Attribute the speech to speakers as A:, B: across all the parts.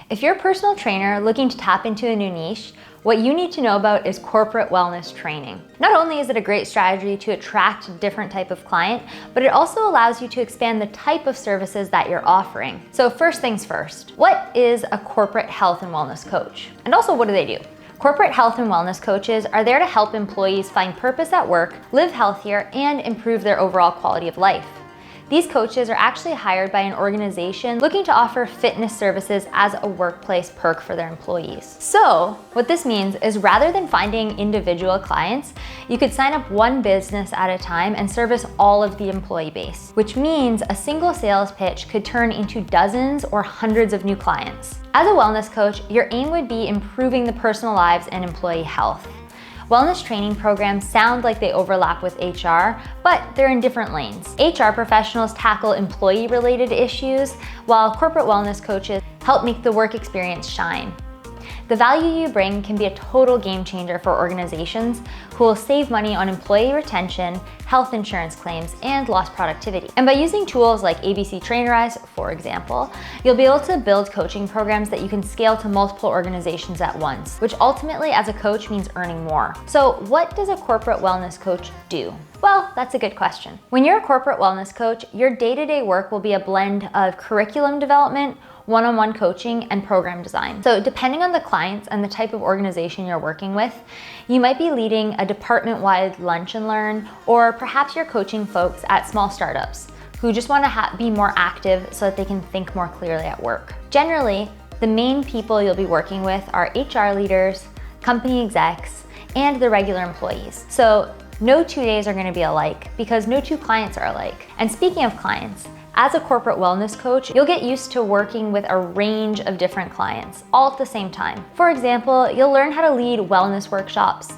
A: If you're a personal trainer looking to tap into a new niche, what you need to know about is corporate wellness training. Not only is it a great strategy to attract a different type of client, but it also allows you to expand the type of services that you're offering. So first things first, what is a corporate health and wellness coach? And also, what do? Corporate health and wellness coaches are there to help employees find purpose at work, live healthier, and improve their overall quality of life. These coaches are actually hired by an organization looking to offer fitness services as a workplace perk for their employees. So what this means is rather than finding individual clients, you could sign up one business at a time and service all of the employee base, which means a single sales pitch could turn into dozens or hundreds of new clients. As a wellness coach, your aim would be improving the personal lives and employee health. Wellness training programs sound like they overlap with HR, but they're in different lanes. HR professionals tackle employee-related issues, while corporate wellness coaches help make the work experience shine. The value you bring can be a total game changer for organizations who will save money on employee retention, health insurance claims, and lost productivity. And by using tools like ABC Trainerize, for example, you'll be able to build coaching programs that you can scale to multiple organizations at once, which ultimately as a coach means earning more. So what does a corporate wellness coach do? Well, that's a good question. When you're a corporate wellness coach, your day-to-day work will be a blend of curriculum development, one-on-one coaching, and program design. So depending on the clients and the type of organization you're working with, you might be leading a department-wide lunch and learn, or perhaps you're coaching folks at small startups who just want to be more active so that they can think more clearly at work. Generally, the main people you'll be working with are HR leaders, company execs, and the regular employees. So no 2 days are going to be alike because no two clients are alike. And speaking of clients, as a corporate wellness coach, you'll get used to working with a range of different clients, all at the same time. For example, you'll learn how to lead wellness workshops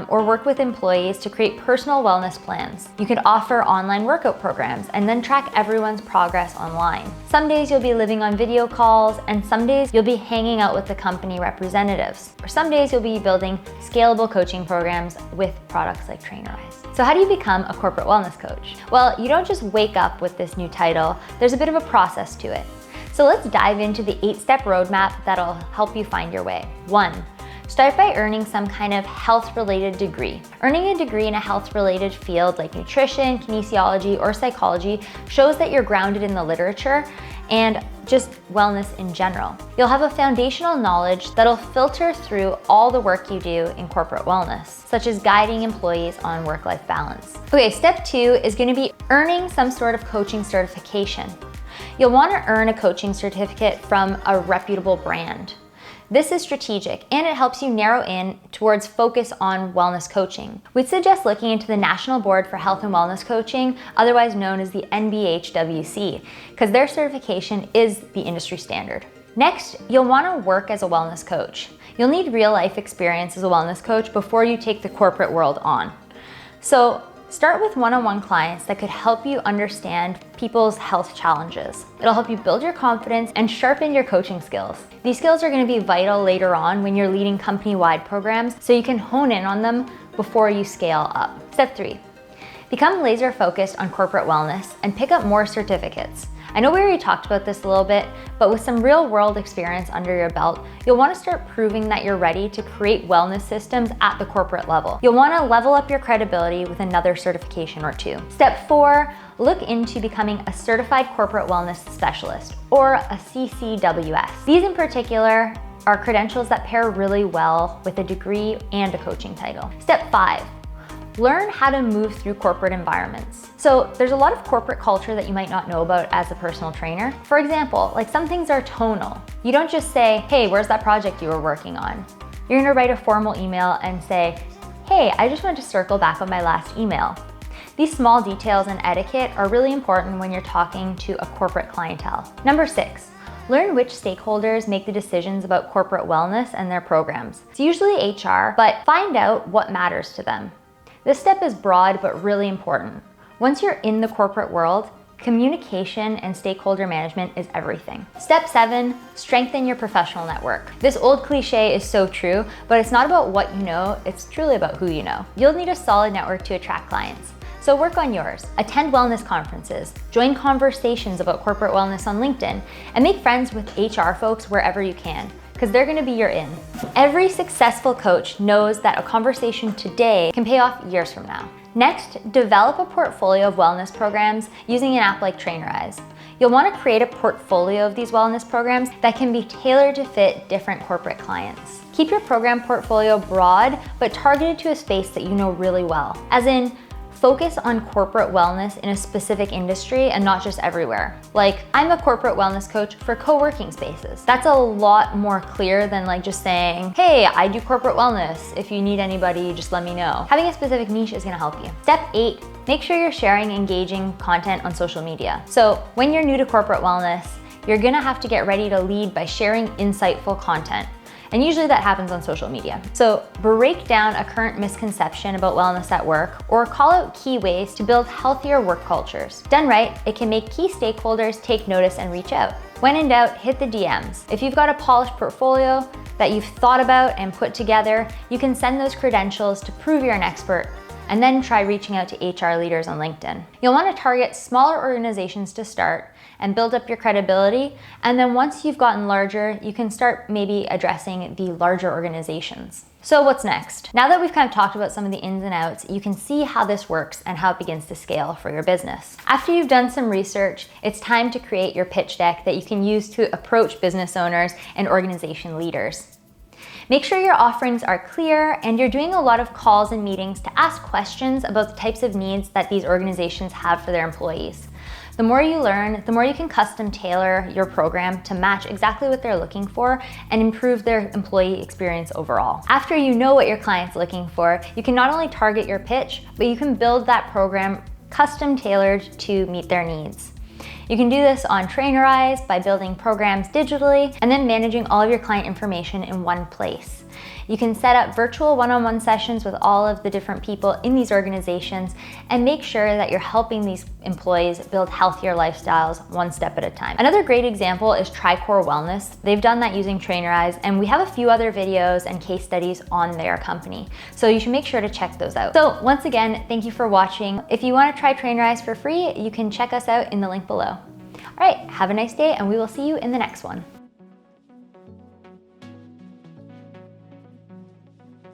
A: or work with employees to create personal wellness plans. You could offer online workout programs and then track everyone's progress online. Some days you'll be living on video calls, and some days you'll be hanging out with the company representatives. Or some days you'll be building scalable coaching programs with products like Trainerize. So how do you become a corporate wellness coach? Well, you don't just wake up with this new title. There's a bit of a process to it. So let's dive into the 8-step roadmap that'll help you find your way. 1. Start by earning some kind of health-related degree. Earning a degree in a health-related field like nutrition, kinesiology, or psychology shows that you're grounded in the literature and just wellness in general. You'll have a foundational knowledge that'll filter through all the work you do in corporate wellness, such as guiding employees on work-life balance. Okay, step 2 is going to be earning some sort of coaching certification. You'll want to earn a coaching certificate from a reputable brand. This is strategic and it helps you narrow in towards focus on wellness coaching. We'd suggest looking into the National Board for Health and Wellness Coaching, otherwise known as the NBHWC, because their certification is the industry standard. Next, you'll want to work as a wellness coach. You'll need real-life experience as a wellness coach before you take the corporate world on. So start with one-on-one clients that could help you understand people's health challenges. It'll help you build your confidence and sharpen your coaching skills. These skills are going to be vital later on when you're leading company-wide programs, so you can hone in on them before you scale up. Step 3, become laser focused on corporate wellness and pick up more certificates. I know we already talked about this a little bit, but with some real world experience under your belt, you'll want to start proving that you're ready to create wellness systems at the corporate level. You'll want to level up your credibility with another certification or 2. Step 4, look into becoming a certified corporate wellness specialist, or a CCWS. These in particular are credentials that pair really well with a degree and a coaching title. Step 5, learn how to move through corporate environments. So there's a lot of corporate culture that you might not know about as a personal trainer. For example, like some things are tonal. You don't just say, hey, where's that project you were working on? You're gonna write a formal email and say, hey, I just wanted to circle back on my last email. These small details and etiquette are really important when you're talking to a corporate clientele. Number 6, learn which stakeholders make the decisions about corporate wellness and their programs. It's usually HR, but find out what matters to them. This step is broad but really important. Once you're in the corporate world, communication and stakeholder management is everything. Step 7, strengthen your professional network. This old cliche is so true, but it's not about what you know, it's truly about who you know. You'll need a solid network to attract clients. So work on yours. Attend wellness conferences, join conversations about corporate wellness on LinkedIn, and make friends with HR folks wherever you can, because they're gonna be your in. Every successful coach knows that a conversation today can pay off years from now. Next, develop a portfolio of wellness programs using an app like Trainerize. You'll want to create a portfolio of these wellness programs that can be tailored to fit different corporate clients. Keep your program portfolio broad, but targeted to a space that you know really well. As in, focus on corporate wellness in a specific industry and not just everywhere. Like, I'm a corporate wellness coach for co-working spaces. That's a lot more clear than like just saying, hey, I do corporate wellness. If you need anybody, just let me know. Having a specific niche is gonna help you. Step 8, make sure you're sharing engaging content on social media. So when you're new to corporate wellness, you're gonna have to get ready to lead by sharing insightful content. And usually that happens on social media. So break down a current misconception about wellness at work, or call out key ways to build healthier work cultures. Done right, it can make key stakeholders take notice and reach out. When in doubt, hit the DMs. If you've got a polished portfolio that you've thought about and put together, you can send those credentials to prove you're an expert, and then try reaching out to HR leaders on LinkedIn. You'll want to target smaller organizations to start and build up your credibility. And then once you've gotten larger, you can start maybe addressing the larger organizations. So what's next? Now that we've kind of talked about some of the ins and outs, you can see how this works and how it begins to scale for your business. After you've done some research, it's time to create your pitch deck that you can use to approach business owners and organization leaders. Make sure your offerings are clear and you're doing a lot of calls and meetings to ask questions about the types of needs that these organizations have for their employees. The more you learn, the more you can custom tailor your program to match exactly what they're looking for and improve their employee experience overall. After you know what your client's looking for, you can not only target your pitch, but you can build that program custom tailored to meet their needs. You can do this on Trainerize by building programs digitally and then managing all of your client information in one place. You can set up virtual one-on-one sessions with all of the different people in these organizations and make sure that you're helping these employees build healthier lifestyles one step at a time. Another great example is Tricore Wellness. They've done that using Trainerize, and we have a few other videos and case studies on their company. So you should make sure to check those out. So once again, thank you for watching. If you want to try Trainerize for free, you can check us out in the link below. All right, have a nice day, and we will see you in the next one.